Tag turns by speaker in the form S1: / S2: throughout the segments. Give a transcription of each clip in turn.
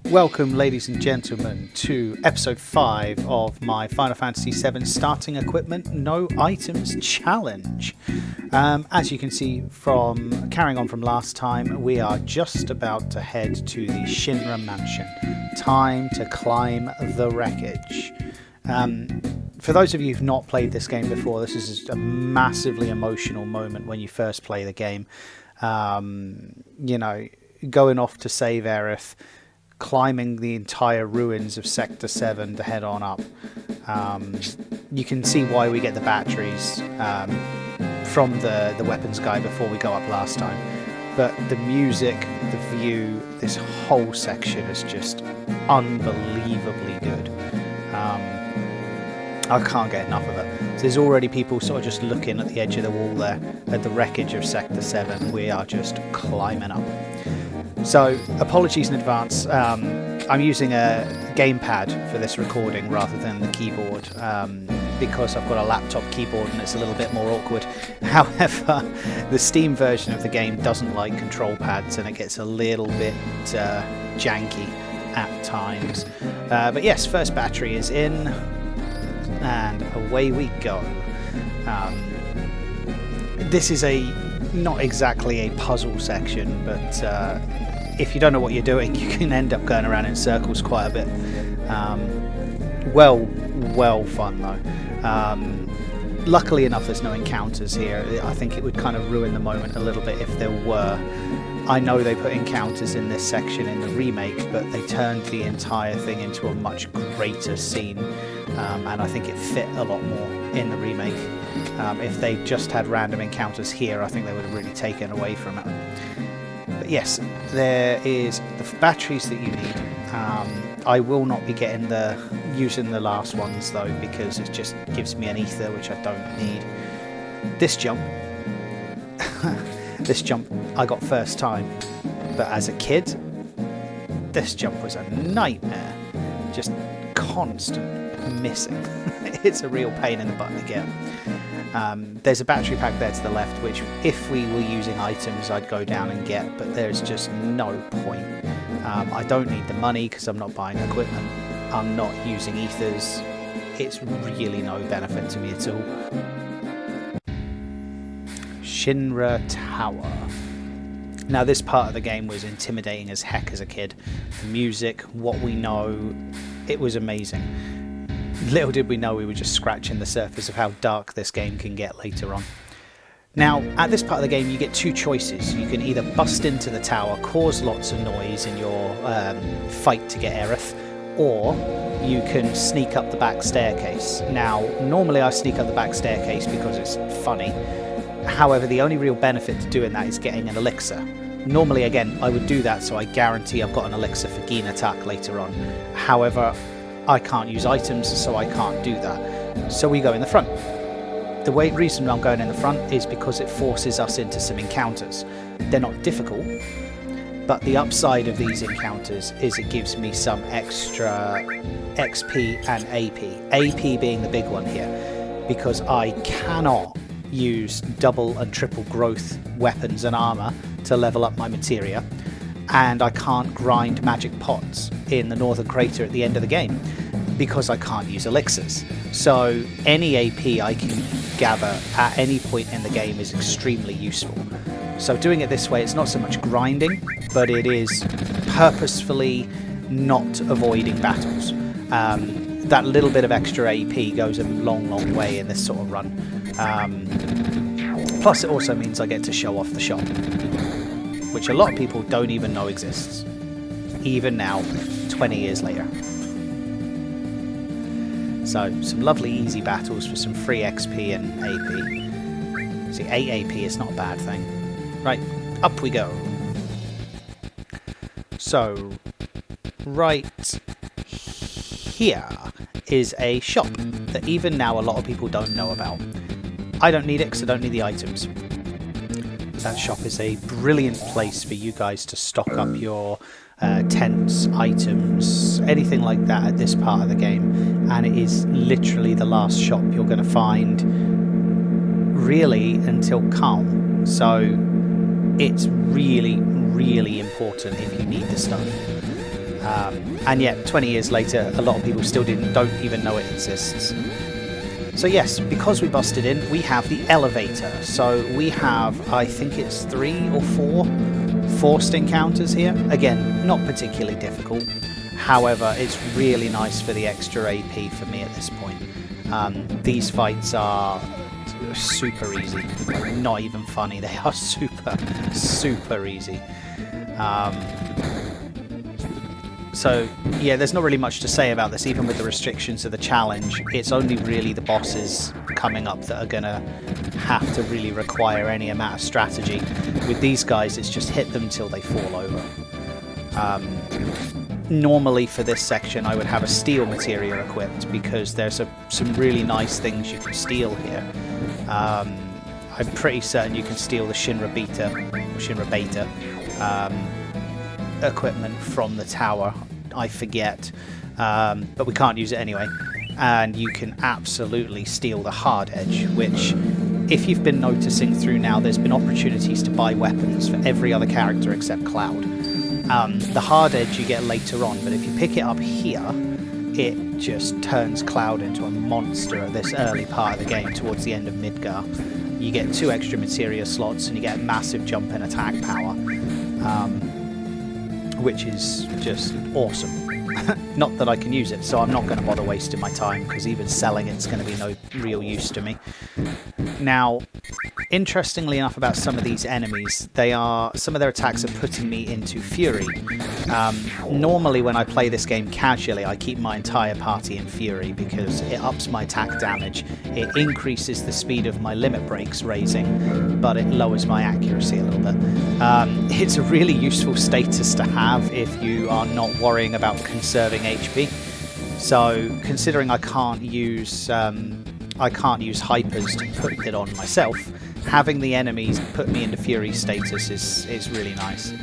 S1: Welcome, ladies and gentlemen, to episode 5 of my Final Fantasy VII Starting Equipment No Items Challenge. As you can see from carrying on from last time, we are just about to head to the Shinra Mansion. Time to climb the wreckage. For those of you who've not played this game before, this is a massively emotional moment when you first play the game. Going off to save Aerith, climbing the entire ruins of Sector 7 to head on up. You can see why we get the batteries from the weapons guy before we go up last time. But the music, the view, this whole section is just unbelievably good. I can't get enough of it. So there's already people sort of just looking at the edge of the wall there at the wreckage of Sector 7. We are just climbing up. So, apologies in advance, I'm using a gamepad for this recording rather than the keyboard because I've got a laptop keyboard and it's a little bit more awkward. However, the Steam version of the game doesn't like control pads and it gets a little bit janky at times. But yes, first battery is in and away we go. This is not exactly a puzzle section, but if you don't know what you're doing, you can end up going around in circles quite a bit. Well fun though. Luckily enough, there's no encounters here. I think it would kind of ruin the moment a little bit if there were. I know they put encounters in this section in the remake, but they turned the entire thing into a much greater scene, and I think it fit a lot more in the remake. If they just had random encounters here, I think they would have really taken away from it. But yes, there is the batteries that you need. I will not be using the last ones though, because it just gives me an ether, which I don't need. This jump I got first time, but as a kid, this jump was a nightmare. Just constant missing. It's a real pain in the butt to get. There's a battery pack there to the left, which if we were using items I'd go down and get, but there's just no point. I don't need the money because I'm not buying equipment. I'm not using ethers. It's really no benefit to me at all. Shinra Tower. Now this part of the game was intimidating as heck as a kid. The music, what we know, it was amazing. Little did we know we were just scratching the surface of how dark this game can get later on. Now, at this part of the game, you get two choices. You can either bust into the tower, cause lots of noise in your fight to get Aerith, or you can sneak up the back staircase. Now, normally I sneak up the back staircase because it's funny. However, the only real benefit to doing that is getting an elixir. Normally, again, I would do that so I guarantee I've got an elixir for Geen attack later on. However, I can't use items, so I can't do that. So we go in the front. The reason I'm going in the front is because it forces us into some encounters. They're not difficult, but the upside of these encounters is it gives me some extra XP and AP. AP being the big one here, because I cannot use double and triple growth weapons and armor to level up my materia, and I can't grind magic pots in the northern crater at the end of the game because I can't use elixirs. So any AP I can gather at any point in the game is extremely useful. So doing it this way, it's not so much grinding, but it is purposefully not avoiding battles. That little bit of extra AP goes a long way in this sort of run. Plus it also means I get to show off the shop, which a lot of people don't even know exists, even now, 20 years later. So, some lovely easy battles for some free XP and AP. See, 8 AP is not a bad thing. Right, up we go. So, right here is a shop that even now a lot of people don't know about. I don't need it because I don't need the items. That shop is a brilliant place for you guys to stock up your tents, items, anything like that at this part of the game, and it is literally the last shop you're going to find really until Calm. So it's really important if you need the stuff. And yet 20 years later a lot of people still don't even know it exists. So yes, because we busted in, we have the elevator. So we have, I think it's 3 or 4 forced encounters here. Again, not particularly difficult. However, it's really nice for the extra AP for me at this point. These fights are super easy. Not even funny. They are super easy. So yeah, there's not really much to say about this. Even with the restrictions of the challenge, it's only really the bosses coming up that are gonna have to really require any amount of strategy. With these guys, it's just hit them till they fall over. Normally for this section I would have a steel materia equipped because there's some really nice things you can steal here. I'm pretty certain you can steal the Shinra Beta equipment from the tower. I forget, but we can't use it anyway. And you can absolutely steal the hard edge, which, if you've been noticing through now, there's been opportunities to buy weapons for every other character except Cloud. The hard edge you get later on, but if you pick it up here, it just turns Cloud into a monster at this early part of the game, towards the end of Midgar. You get 2 extra materia slots and you get a massive jump in attack power, which is just awesome. Not that I can use it, so I'm not going to bother wasting my time, because even selling it's going to be no real use to me. Now, interestingly enough about some of these enemies, some of their attacks are putting me into Fury. Normally when I play this game casually, I keep my entire party in Fury because it ups my attack damage, it increases the speed of my limit breaks raising, but it lowers my accuracy a little bit. It's a really useful status to have if you are not worrying about conserving HP. So considering I can't use hypers to put it on myself, having the enemies put me into Fury status is really nice.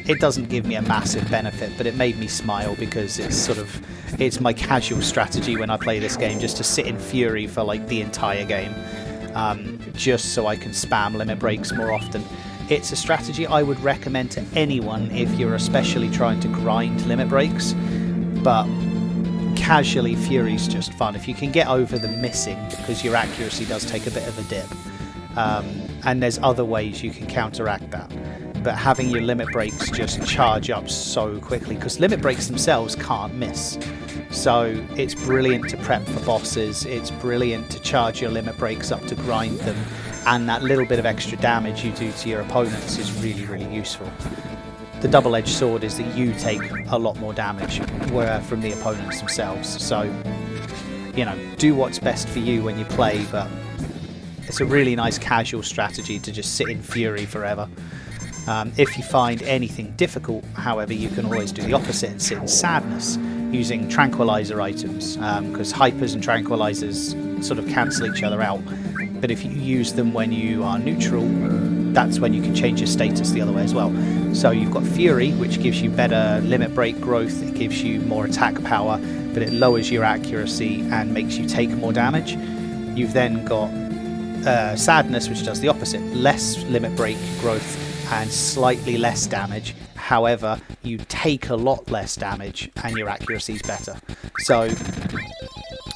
S1: It doesn't give me a massive benefit, but it made me smile because it's my casual strategy when I play this game, just to sit in Fury for like the entire game, just so I can spam limit breaks more often. It's a strategy I would recommend to anyone if you're especially trying to grind limit breaks, but casually Fury's just fun. If you can get over the missing, because your accuracy does take a bit of a dip, and there's other ways you can counteract that, but having your limit breaks just charge up so quickly, because limit breaks themselves can't miss. So it's brilliant to prep for bosses, it's brilliant to charge your limit breaks up to grind them, and that little bit of extra damage you do to your opponents is really useful. The double-edged sword is that you take a lot more damage from the opponents themselves, so you know, do what's best for you when you play, but it's a really nice casual strategy to just sit in Fury forever. If you find anything difficult, however, you can always do the opposite and sit in Sadness using tranquilizer items, because hypers and tranquilizers sort of cancel each other out, but if you use them when you are neutral, that's when you can change your status the other way as well. So you've got Fury, which gives you better limit break growth, it gives you more attack power, but it lowers your accuracy and makes you take more damage. You've then got Sadness, which does the opposite, less limit break growth and slightly less damage. However, you take a lot less damage and your accuracy is better. So,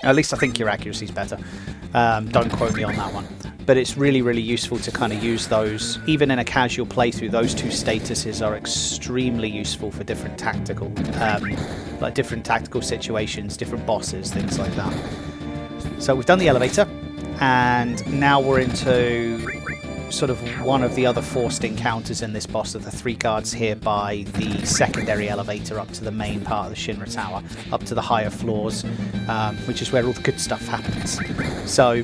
S1: at least I think your accuracy is better. Don't quote me on that one. But it's really useful to kind of use those. Even in a casual playthrough, those 2 statuses are extremely useful for different tactical situations, different bosses, things like that. So we've done the elevator, and now we're into sort of one of the other forced encounters in this boss of the 3 guards here by the secondary elevator up to the main part of the Shinra Tower, up to the higher floors, which is where all the good stuff happens. So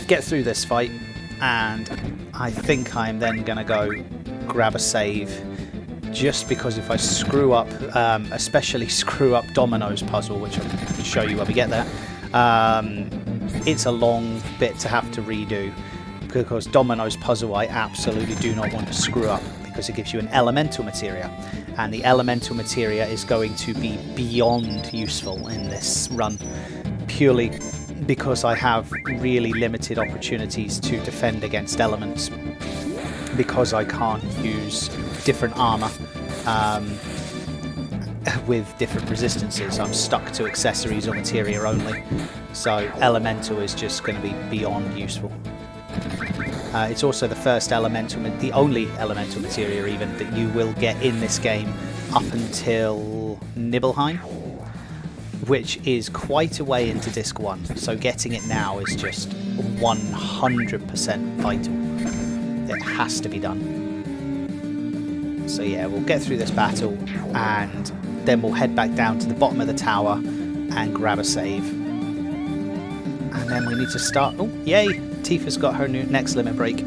S1: get through this fight, and I think I'm then going to go grab a save, just because if I screw up, especially screw up Domino's puzzle, which I'll show you when we get there, it's a long bit to have to redo, because Domino's puzzle I absolutely do not want to screw up, because it gives you an elemental materia, and the elemental materia is going to be beyond useful in this run, purely because I have really limited opportunities to defend against elements, because I can't use different armor. with different resistances. I'm stuck to accessories or materia only, so elemental is just going to be beyond useful. It's also the first elemental, the only elemental materia even, that you will get in this game up until Nibelheim, which is quite a way into Disc 1, so getting it now is just 100% vital. It has to be done. So yeah, we'll get through this battle, and then we'll head back down to the bottom of the tower and grab a save. And then we need to start... Oh, yay! Tifa's got her new next limit break.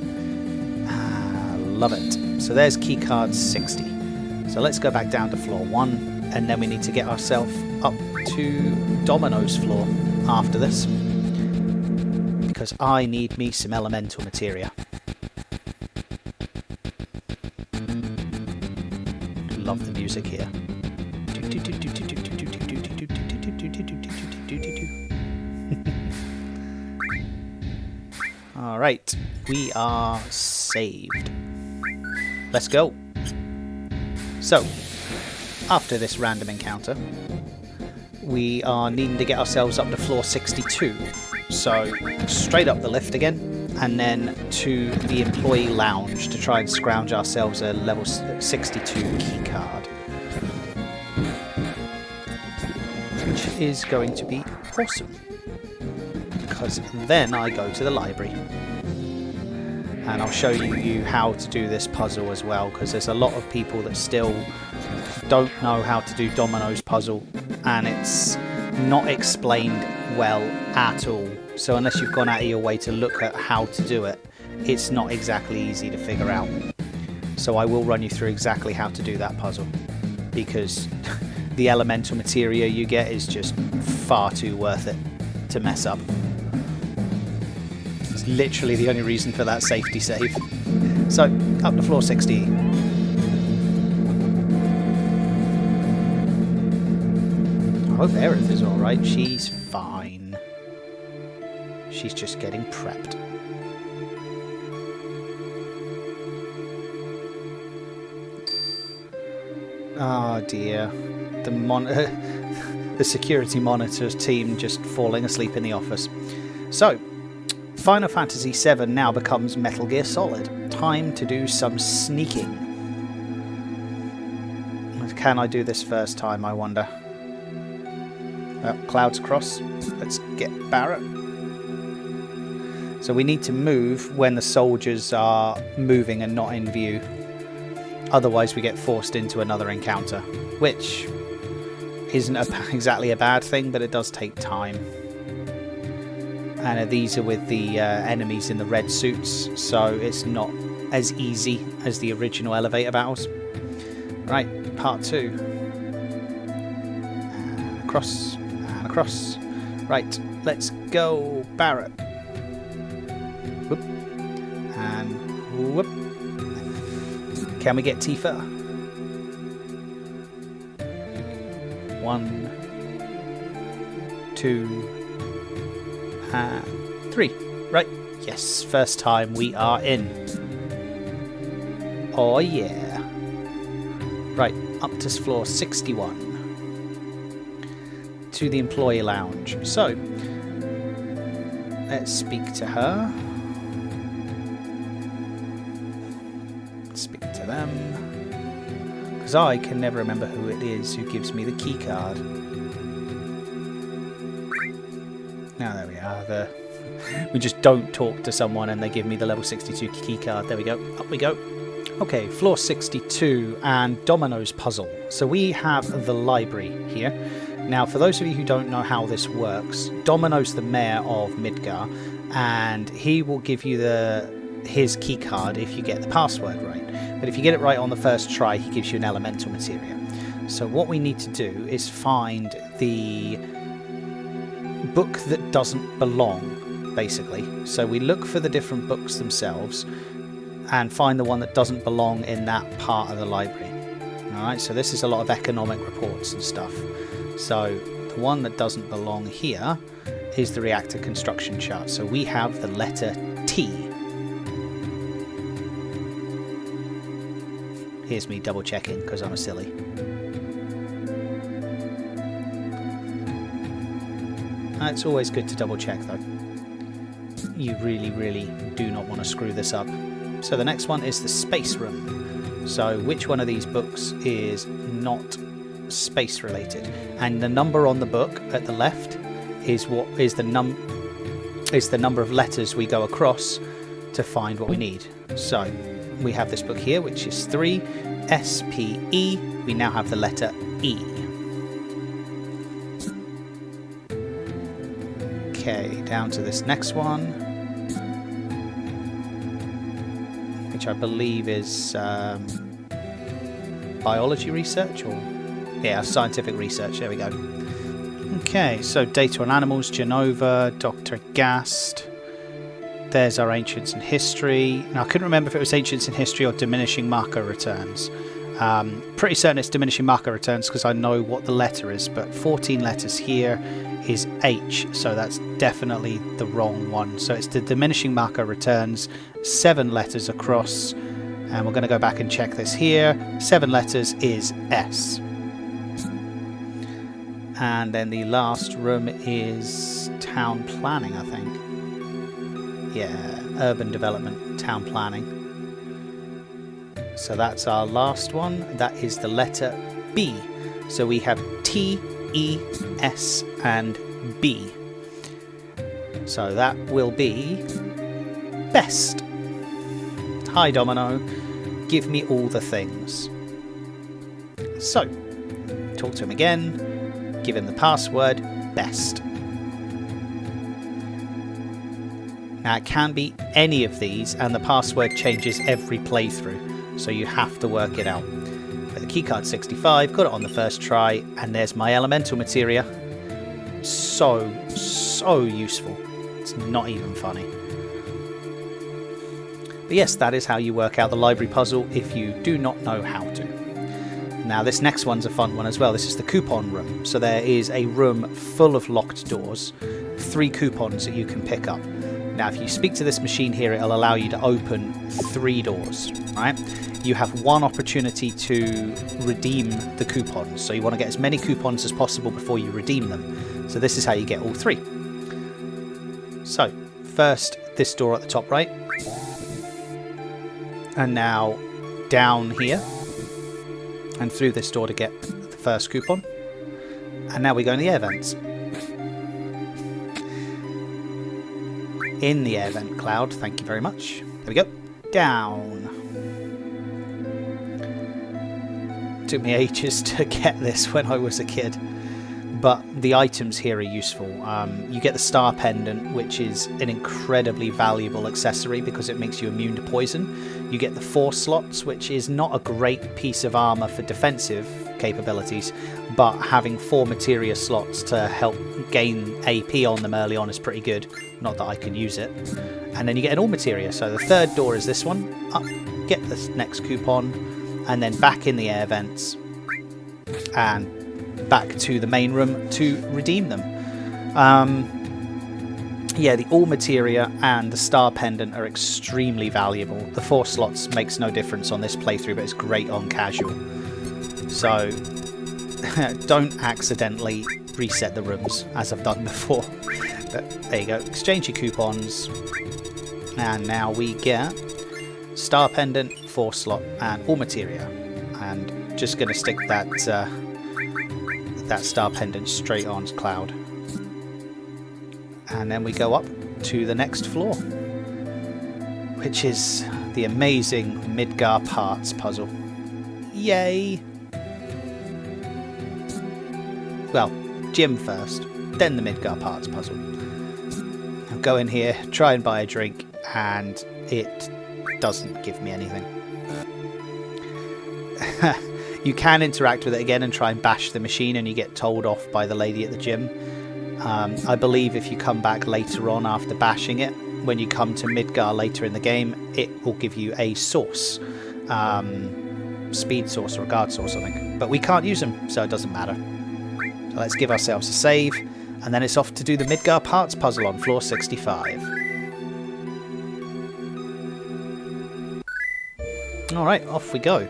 S1: Love it. So there's keycard 60. So let's go back down to floor 1, and then we need to get ourselves up to Domino's floor after this, because I need me some elemental materia. Love the music here. Alright, we are saved. Let's go. So, after this random encounter, we are needing to get ourselves up to floor 62. So, straight up the lift again, and then to the employee lounge to try and scrounge ourselves a level 62 key card, which is going to be awesome, because then I go to the library, and I'll show you how to do this puzzle as well, because there's a lot of people that still don't know how to do Domino's puzzle, and it's not explained well at all. So unless you've gone out of your way to look at how to do it, it's not exactly easy to figure out. So I will run you through exactly how to do that puzzle, because the elemental materia you get is just far too worth it to mess up. It's literally the only reason for that safety save. So, up to floor 60. I hope Aerith is alright. She's fine. She's just getting prepped. Oh dear. The security monitors team just falling asleep in the office. So, Final Fantasy VII now becomes Metal Gear Solid. Time to do some sneaking. Can I do this first time, I wonder? Clouds cross. Let's get Barrett. So we need to move when the soldiers are moving and not in view. Otherwise we get forced into another encounter, which isn't exactly a bad thing, but it does take time. And these are with the enemies in the red suits, so it's not as easy as the original elevator battles. Right, part 2. And across, and across. Right, let's go, Barrett. Whoop. And whoop. Can we get Tifa? 1, 2, and 3. Right. Yes, first time we are in. Oh yeah. Right, up to floor 61. To the employee lounge. So, let's speak to her. Speak to them. Because I can never remember who it is who gives me the key card. Now there we are. We just don't talk to someone and they give me the level 62 key card. There we go. Up we go. Okay, floor 62 and Domino's puzzle. So we have the library here. Now, for those of you who don't know how this works, Domino's the mayor of Midgar, and he will give you his key card if you get the password right. But if you get it right on the first try, he gives you an elemental materia. So what we need to do is find the book that doesn't belong, basically. So we look for the different books themselves and find the one that doesn't belong in that part of the library. Alright, so this is a lot of economic reports and stuff. So the one that doesn't belong here is the reactor construction chart. So we have the letter T. Here's me double checking because I'm a silly. It's always good to double check though. You really, really do not want to screw this up. So the next one is the space room. So which one of these books is not space related? And the number on the book at the left is what is the number of letters we go across to find what we need. So we have this book here, which is 3 SPE. We now have the letter E. Okay, down to this next one, which I believe is biology research, or yeah, scientific research. There we go. Okay, so data on animals, Genova, Dr. Gast. There's our ancients and history. Now I couldn't remember if it was ancients and history or diminishing marker returns. Pretty certain it's diminishing marker returns because I know what the letter is, but 14 letters here is H, so that's definitely the wrong one. So it's the diminishing marker returns, 7 letters across, and we're going to go back and check this here. 7 letters is S. And then the last room is town planning, I think. Yeah, urban development, town planning. So that's our last one. That is the letter B. So we have T, E, S and B. So that will be best. Hi Domino, give me all the things. So, talk to him again, give him the password, best. Now it can be any of these and the password changes every playthrough, so you have to work it out. But the keycard 65, got it on the first try, and there's my elemental materia. So useful. It's not even funny. But yes, that is how you work out the library puzzle if you do not know how to. Now this next one's a fun one as well. This is the coupon room. So there is a room full of locked doors, 3 coupons that you can pick up. Now if you speak to this machine here, it'll allow you to open 3 doors, right? You have 1 opportunity to redeem the coupons. So you want to get as many coupons as possible before you redeem them. So this is how you get all 3. So first, this door at the top right. And now down here. And through this door to get the first coupon. And now we go in the air vents. In the air vent cloud, thank you very much. There we go. Down. Took me ages to get this when I was a kid. But the items here are useful. You get the star pendant, which is an incredibly valuable accessory because it makes you immune to poison. You get the 4 slots, which is not a great piece of armor for defensive capabilities, but having 4 materia slots to help gain AP on them early on is pretty good. Not that I can use it. And then you get an all materia. So the third door is this one. Up, get the next coupon, and then back in the air vents and back to the main room to redeem them. Yeah, the all materia and the star pendant are extremely valuable. The 4 slots makes no difference on this playthrough, but it's great on casual. So don't accidentally reset the rooms as I've done before. But there you go, exchange your coupons, and now we get star pendant, 4 slot, and all materia. And just going to stick that that star pendant straight on cloud. And then we go up to the next floor, which is the amazing Midgar parts puzzle. Yay! Well, gym first, then the Midgar parts puzzle. I'll go in here, try and buy a drink, and it doesn't give me anything. You can interact with it again and try and bash the machine, and you get told off by the lady at the gym. I believe if you come back later on after bashing it, when you come to Midgar later in the game, it will give you a source. Speed source or a guard source, I think. But we can't use them, so it doesn't matter. So let's give ourselves a save, and then it's off to do the Midgar parts puzzle on floor 65. Alright, off we go.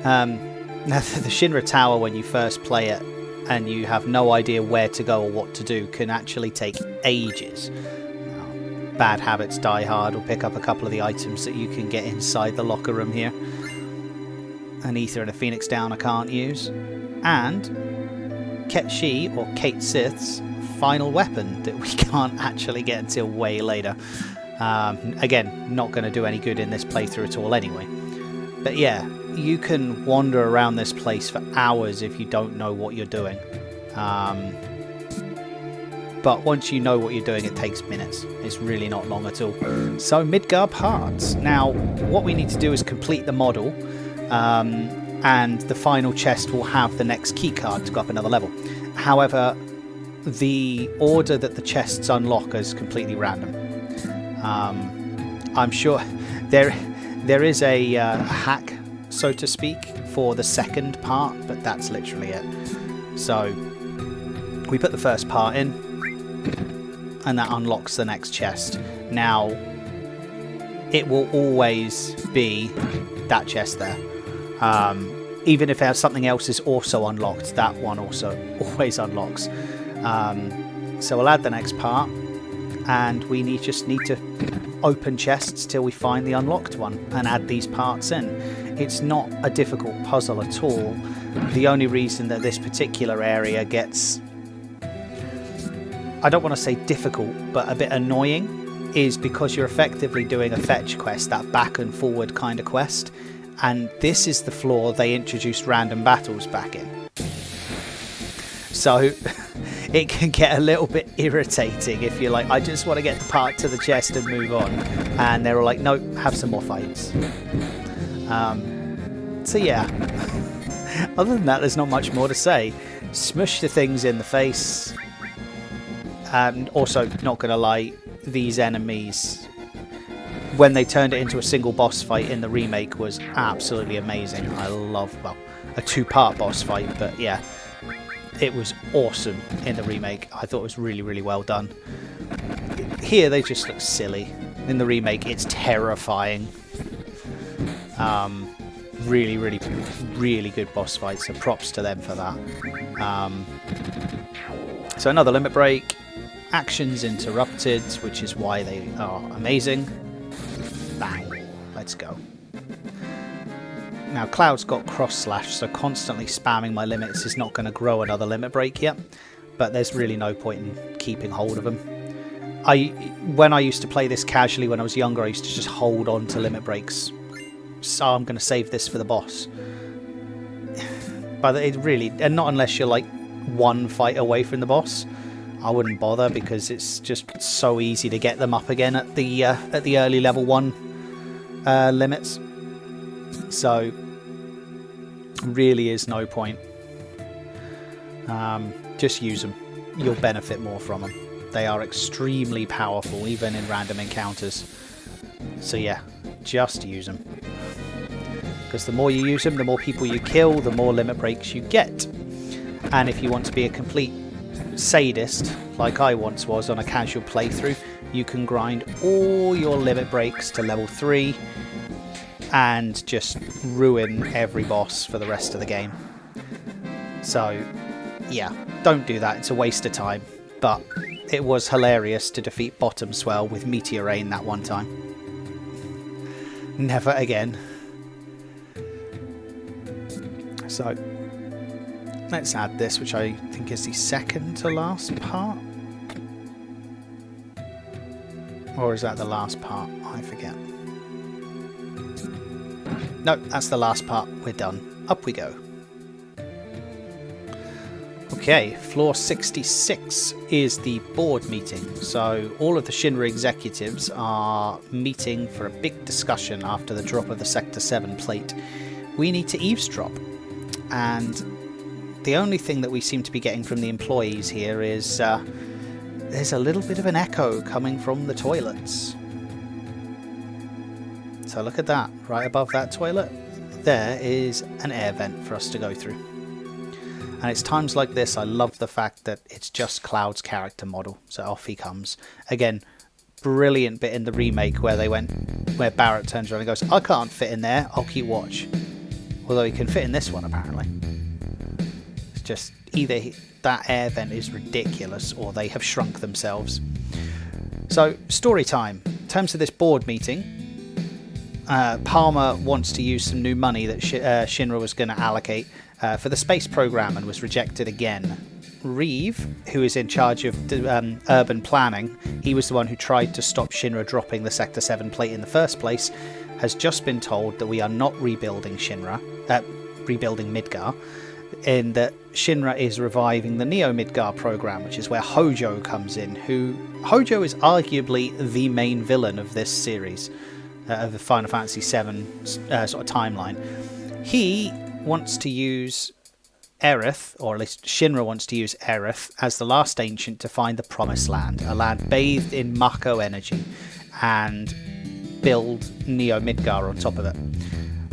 S1: Now, the Shinra Tower, when you first play it, and you have no idea where to go or what to do can actually take ages. Bad habits die hard. We'll pick up a couple of the items that you can get inside the locker room here. An ether and a phoenix down I can't use. And Ketshi, or Kate Sith's final weapon that we can't actually get until way later. Again, not going to do any good in this playthrough at all anyway. But yeah, you can wander around this place for hours if you don't know what you're doing. But once you know what you're doing, it takes minutes. It's really not long at all. So, Midgar parts. Now, what we need to do is complete the model, and the final chest will have the next keycard to go up another level. However, the order that the chests unlock is completely random. I'm sure there is a hack, so to speak, for the second part, but that's literally it. So, we put the first part in, and that unlocks the next chest. Now, it will always be that chest there. Even if something else is also unlocked, that one also always unlocks. So we'll add the next part, and we just need to open chests till we find the unlocked one and add these parts in. It's not a difficult puzzle at all. The only reason that this particular area gets, I don't want to say difficult, but a bit annoying, is because you're effectively doing a fetch quest, that back and forward kind of quest, and this is the floor they introduced random battles back in. So it can get a little bit irritating if you're like, I just want to get the part to the chest and move on, and they're all like, no, have some more fights. So yeah, other than that, there's not much more to say. Smush the things in the face. And also, not going to lie, these enemies, when they turned it into a single boss fight in the remake, was absolutely amazing. I love, well, a two-part boss fight, but yeah, it was awesome in the remake. I thought it was really, really well done. Here, they just look silly. In the remake, it's terrifying. Really, really, really good boss fight, so props to them for that. So another limit break. Actions interrupted, which is why they are amazing. Bang. Let's go. Now, Cloud's got cross slash, so constantly spamming my limits is not going to grow another limit break yet, but there's really no point in keeping hold of them. When I used to play this casually when I was younger, I used to just hold on to limit breaks. So I'm going to save this for the boss. But it really, and not unless you're like one fight away from the boss, I wouldn't bother, because it's just so easy to get them up again at the early level 1 limits. So really is no point. Just use them. You'll benefit more from them. They are extremely powerful, even in random encounters. So yeah, just use them. Because the more you use them, the more people you kill, the more limit breaks you get. And if you want to be a complete sadist, like I once was on a casual playthrough, you can grind all your limit breaks to level 3 and just ruin every boss for the rest of the game. So yeah, don't do that, it's a waste of time. But it was hilarious to defeat Bottom Swell with Meteor Rain that one time. Never again. So let's add this, which I think is the second to last part. Or is that the last part? I forget. No, that's the last part. We're done. Up we go. Okay, floor 66 is the board meeting. So all of the Shinra executives are meeting for a big discussion after the drop of the Sector 7 plate. We need to eavesdrop. And the only thing that we seem to be getting from the employees here is there's a little bit of an echo coming from the toilets. So look at that, right above that toilet, there is an air vent for us to go through. And it's times like this I love the fact that it's just Cloud's character model, so off he comes. Again, brilliant bit in the remake where Barrett turns around and goes, I can't fit in there, I'll keep watch. Although he can fit in this one apparently. It's just Either that air vent is ridiculous or they have shrunk themselves. So, story time. In terms of this board meeting, Palmer wants to use some new money that Shinra was going to allocate for the space program and was rejected again. Reeve, who is in charge of urban planning, he was the one who tried to stop Shinra dropping the Sector 7 plate in the first place, has just been told that we are not rebuilding Midgar, in that Shinra is reviving the Neo Midgar program, which is where Hojo comes in. Hojo is arguably the main villain of this series, of the Final Fantasy VII sort of timeline. He wants to use Aerith, or at least Shinra wants to use Aerith as the last ancient to find the Promised Land, a land bathed in Mako energy, and build Neo Midgar on top of it.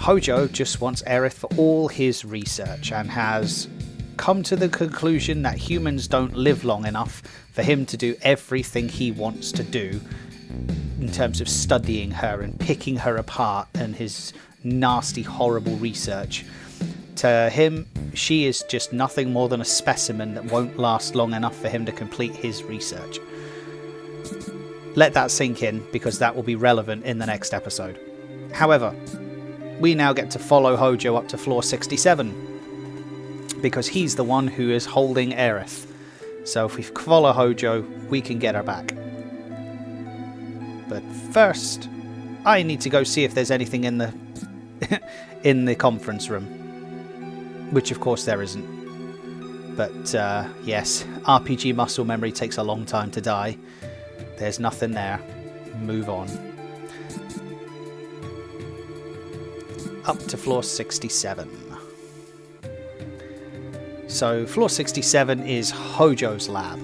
S1: Hojo just wants Aerith for all his research and has come to the conclusion that humans don't live long enough for him to do everything he wants to do in terms of studying her and picking her apart and his nasty, horrible research. To him, she is just nothing more than a specimen that won't last long enough for him to complete his research. Let that sink in, because that will be relevant in the next episode. However, we now get to follow Hojo up to floor 67, because he's the one who is holding Aerith. So if we follow Hojo, we can get her back. But first, I need to go see if there's anything in the in the conference room. Which of course there isn't. But yes, RPG muscle memory takes a long time to die. There's nothing there. Move on. Up to floor 67. So floor 67 is Hojo's lab.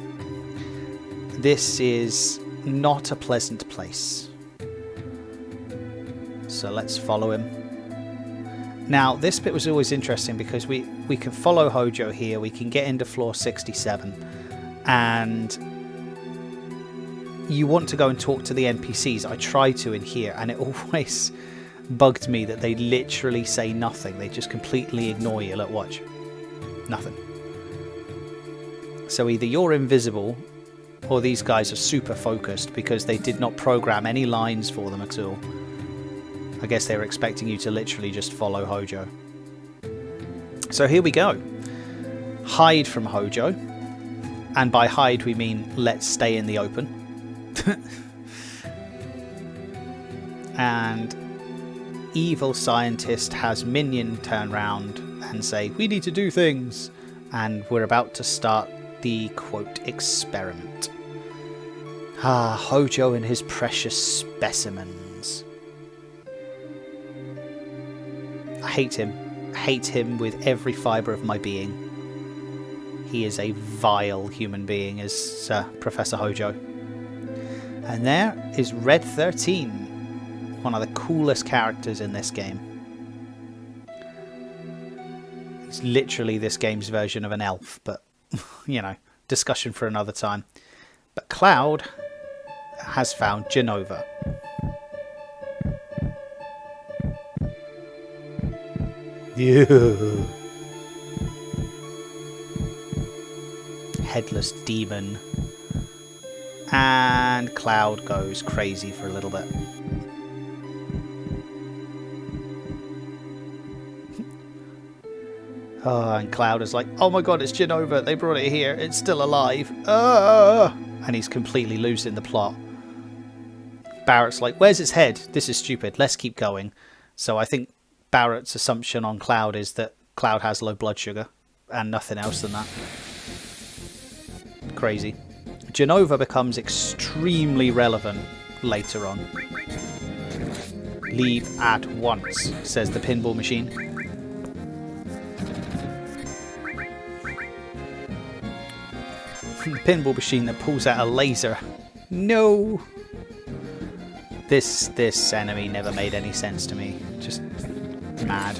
S1: This is not a pleasant place. So let's follow him. Now, this bit was always interesting because we can follow Hojo here, we can get into floor 67, and you want to go and talk to the NPCs. I try to in here, and it always bugged me that they literally say nothing. They just completely ignore you. Look, watch. Nothing. So either you're invisible, or these guys are super focused because they did not program any lines for them at all. I guess they were expecting you to literally just follow Hojo. So here we go. Hide from Hojo. And by hide we mean let's stay in the open. And evil scientist has minion turn round and say, we need to do things. And we're about to start the, quote, experiment. Ah, Hojo and his precious specimens. I hate him. Hate him with every fibre of my being. He is a vile human being, is Professor Hojo. And there is Red 13, one of the coolest characters in this game. He's literally this game's version of an elf, but, you know, discussion for another time. But Cloud has found Genova. Yeah. Headless demon. And Cloud goes crazy for a little bit. Oh, and Cloud is like, oh my god, it's Genova. They brought it here. It's still alive. And he's completely losing the plot. Barrett's like, where's its head? This is stupid. Let's keep going. So I think Barrett's assumption on Cloud is that Cloud has low blood sugar and nothing else than that. Crazy. Genova becomes extremely relevant later on. Leave at once, says the pinball machine. Pinball machine that pulls out a laser. No! This enemy never made any sense to me. Just mad.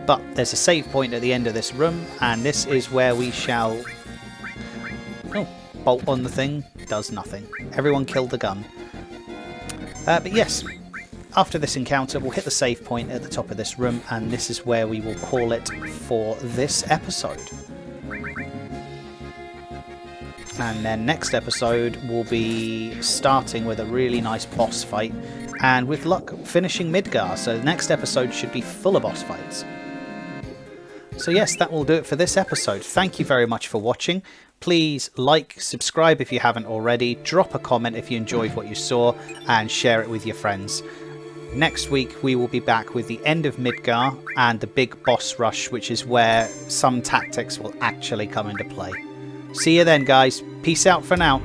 S1: But there's a save point at the end of this room, and this is where we shall... Oh, bolt on the thing, does nothing. Everyone killed the gun. But yes, after this encounter, we'll hit the save point at the top of this room, and this is where we will call it for this episode. And then next episode we'll be starting with a really nice boss fight, and with luck finishing Midgar, so the next episode should be full of boss fights. So yes, that will do it for this episode. Thank you very much for watching. Please like, subscribe if you haven't already, drop a comment if you enjoyed what you saw, and share it with your friends. Next week we will be back with the end of Midgar and the big boss rush, which is where some tactics will actually come into play. See you then, guys. Peace out for now.